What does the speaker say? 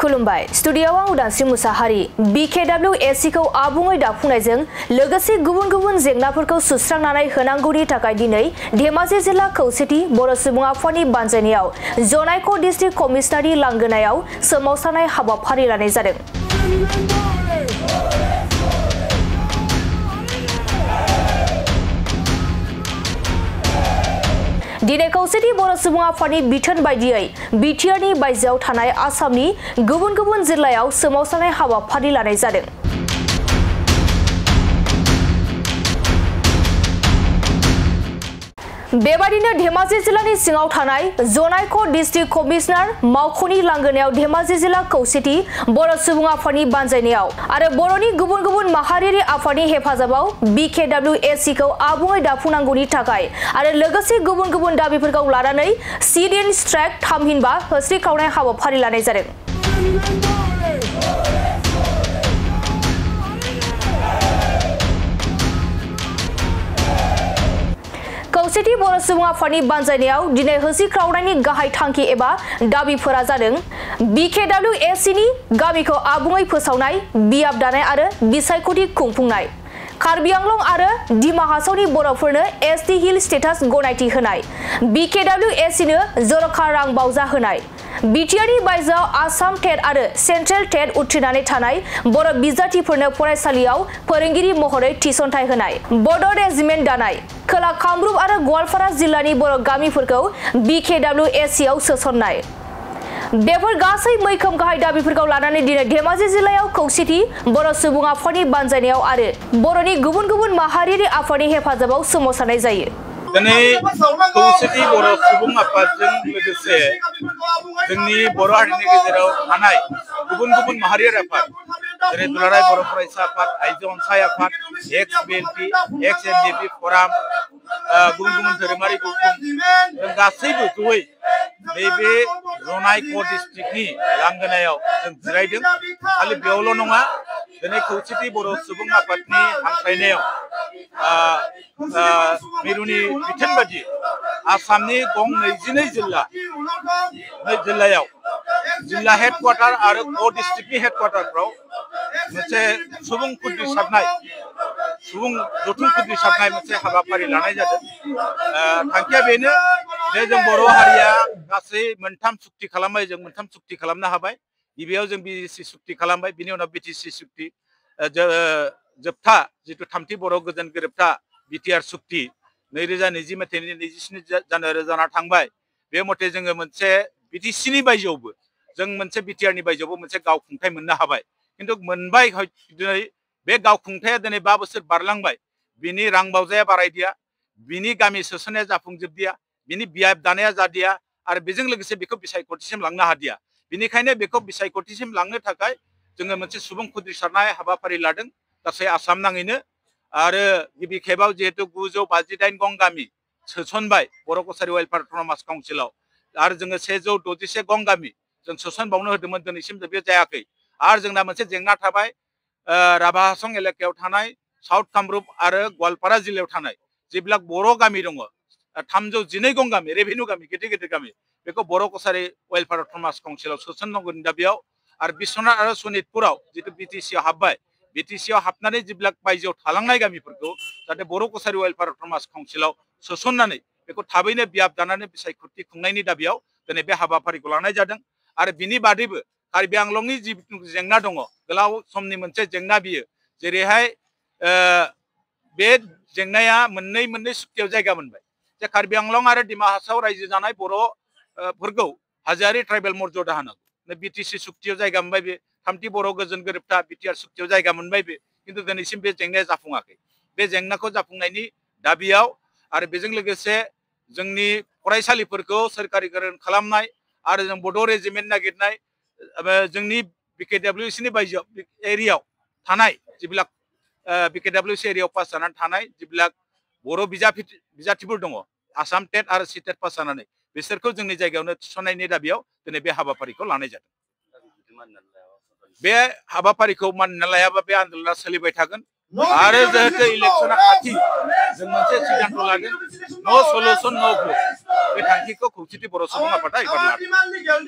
खुलुमबाय स्टुडियोआव आं उदांस्रि मुसाहारि BKWSC खौ आबुङै दाफुंनायजों लोगोसे गुबुन गुबुन जेंनाफोरखौ सुस्रांनानै होनांगौनि थाखाय दिनै धेमाजि जिल्ला खौसेथि बर' सुबुं आफादनि बानजायनायाव जनाइक' डिस्ट्रिक्ट कमिशनारनि लांगोनायाव सोमावसारनाय हाबाफारि लानाय जादों। दिनै खौसेथि बर' सुबुं आफादनि बिथोन बायदियै बिटिआरनि बायजोआव थानाय आसामनि गुबुन गुबुन जिल्लायाव सोमावसारनाय हाबाफारि लानाय जादों। बेबादिनो धेमाजि जिल्लानि सिङाव थानाय जनाइक' डिस्ट्रिक्ट कमिशनार मावख'नि लांगोनायाव धेमाजि जिल्ला खौसेथि बर' सुबुं आफादनि बानजायनायाव आरो बर'नि गुबुन गुबुन माहारियारि आफादनि हेफाजाबाव BKWSC खौ आबुङै दाफुंनांगौनि थाखाय आरो लोगोसे गुबुन गुबुन दाबिफोरखौ लानानै सिट इन स्ट्राइक थामहिनबा होस्रिख्रावनाय हाबाफारि लानाय जादों। खौसेथि बर' सुबुं आफादनि बानजायनायाव दिनै होस्रिख्रावनायनि गाहाय थांखि एबा दाबिफोरा जादों BKWSC नि गामिखौ आबुङै फोसावनाय, बियाब दानाय आरो बिसायख'थि खुंफुंनाय, कार्बि आंलं आरो डिमा हासावनि बर'फोरनो ST हिल स्टेटास गनायथि होनाय, BKWSC नो जर'खा रां बावजा होनाय, बिटिआरनि बायजोआव आसाम टेट आरो सेन्ट्रेल टेट उथ्रिनानै थानाय बर' बिजाथिफोरनो फरायसालियाव फोरोंगिरि महरै थिसनथाइ होनाय, बड' रेजिमेन्ट दानाय, खोला कामरुप आरो गवालपारा जिल्लानि बर' गामिफोरखौ BKWSC आव सोसननाय। बेफोर गासै मैखोम गाहाय दाबिफोरखौ लानानै दिनै धेमाजि जिल्लायाव खौसेथि बर' सुबुं आफादनि बानजायनायाव आरो बर'नि गुबुन गुबुन माहारियारि आफादनि हेफाजाबाव सोमावसारनाय जायो। दिनै खौसेथि बर' सुबुं आफादजों लोगोसे जोंनि बर' हारिनि गेजेराव थानाय गुबुन गुबुन माहारियारि आफाद जेरै दुलाराय बर' फरायसा आफाद, आइजो अनसाय आफाद, XBLP, XNDP फराम, गुबुन गुबुन धोरोमारि गौथुम जों गासैबो जयै नैबे जनाइक' डिस्ट्रिक्टनि लांगोनायाव जों जिरायदों। खालि बेयावल' नङा, दिनै खौसेथि बर' सुबुं आफादनि हांख्रायनायाव मिरुनि बिथोन बायदि आसामनि गं 22 जिल्लायाव जिल्ला हेडक्वार्टार आरो डिस्ट्रिक्टनि हेडक्वार्टारफ्राव मोनसे सुबुं खुद्रिसारनाय सुबुं जथुम खुद्रिसारनाय मोनसे हाबाफारि लानाय जादों। थांखिया बेनो जे जों बर' हारिया गासै मोनथाम सुक्ति खालामबाय, जों मोनथाम सुक्ति खालामनो हाबाय। गिबियाव जों BDC सुक्ति खालामबाय, बिनि उनाव BTC सुक्ति, जोबथा जिथु थामथि बर' गोजोन गोरोबथा बिटिआर सुक्ति 2020 मायथाइनि 27 जानुवारि जाना थांबाय। बे मथे जोङो मोनसे BTCनि बायजोआवबो जों मोनसे बिटिआरनि बायजोआवबो मोनसे गाव खुंथाय मोननो हाबाय। खिन्थु मोनबाय दिनै बे गाव खुंथाया दिनै 5 बोसोर बारलांबाय, बिनि रां बावजाया बारायदिया, बिनि गामि सोसननाया जाफुंजोबदिया, बिनि बियाब दानाया जादिया आरो बेजों लोगोसे बेखौ बिसायख'थिसिम लांनो हादिया। बिनिखायनो बेखौ बिसायख'थिसिम लांनो थाखाय जोङो मोनसे सुबुं खुद्रिसारनाय हाबाफारि लादों गासै आसाम नाङैनो। आरो गिबि खेबाव जिहेतु 958 गं गामि सोसनबाय बर' कसारि वेलफेयार अट'नमास काउन्सिलाव आरो जोङो 161 गं गामि जों सोसनबावनो होदोंमोन, दिनैसिम बे जायाखै। आरो जोंना मोनसे जेंना थाबाय राभा हासं एलेकायाव थानाय साउथ कामरुप आरो गवालपारा जिल्लायाव थानाय जेब्ला बर' गामि दङ 312 गं गामि रेभिनिउ गामि गिदिर गिदिर गामि, बेखौ बर' कसारि वेलफेयार अट'नमास काउन्सिलाव सोसननांगौनि दाबियाव आरो बिश्वनाथ आरो सनितपुराव जितु BTC आव हाबबाय, BTC आव हाबनानै जेब्ला बायजोआव थालांनाय गामिफोरखौ जाहाथे बर' कसारि वेलफेयार अट'नमास काउन्सिलाव सोसननानै बेखौ थाबैनो बियाब दानानै बिसायख'थि खुंनायनि दाबियाव दिनै बे हाबाफारिखौ लानाय जादों। आरो बिनि बादैबो कार्बि आंलंनि जि जेंना दङ, गोलाव समनि मोनसे जेंना बियो, जेरैहाय बे जेंनाया मोननै सुक्तियाव जायगा मोनबाय जे कार्बि आंलं आरो डिमा हासाव रायजो जानाय बर'फोरखौ हाजोआरि ट्राइबेल मर्यादा होनांगौ। BTC सुक्तियाव जायगा मोनबाय, बे थामथि बर' गोजोन गोरोबथा बिटिआर सुक्तियाव जायगा मोनबाय बे, खिन्थु दिनैसिम बे जेंनाया जाफुङाखै। बे जेंनाखौ जाफुंनायनि दाबियाव आरो बेजों लोगोसे जोंनि फरायसालिफोरखौ सोरखारिकरण खालामनाय आरो जों बड' रेजिमेन्ट नागिरनाय, जोंनि BKWSC नि बायजोआव एरियायाव थानाय जिবিলাক BKWSC एरियायाव पास जानानै थानाय जिবিলাক बर' बिजाथिफोर दङ आसाम टेट आरो सिटेट पास जानानै, बिसोरखौ जोंनि जायगायावनो थिसननायनि दाबियाव दिनै बे हाबाफारिखौ लानाय जादों। बे हाबाफारिखौ मानिना लायाबा बे आन्दोलना सोलिबाय थागोन आरो जिहेतु इलेक्शना खाथि, जों मोनसे सिद्धांत लादों नो सल्युशन नो भट, बे थांखिखौ खौसेथि बर' सुबुं आफादा एबार लादों।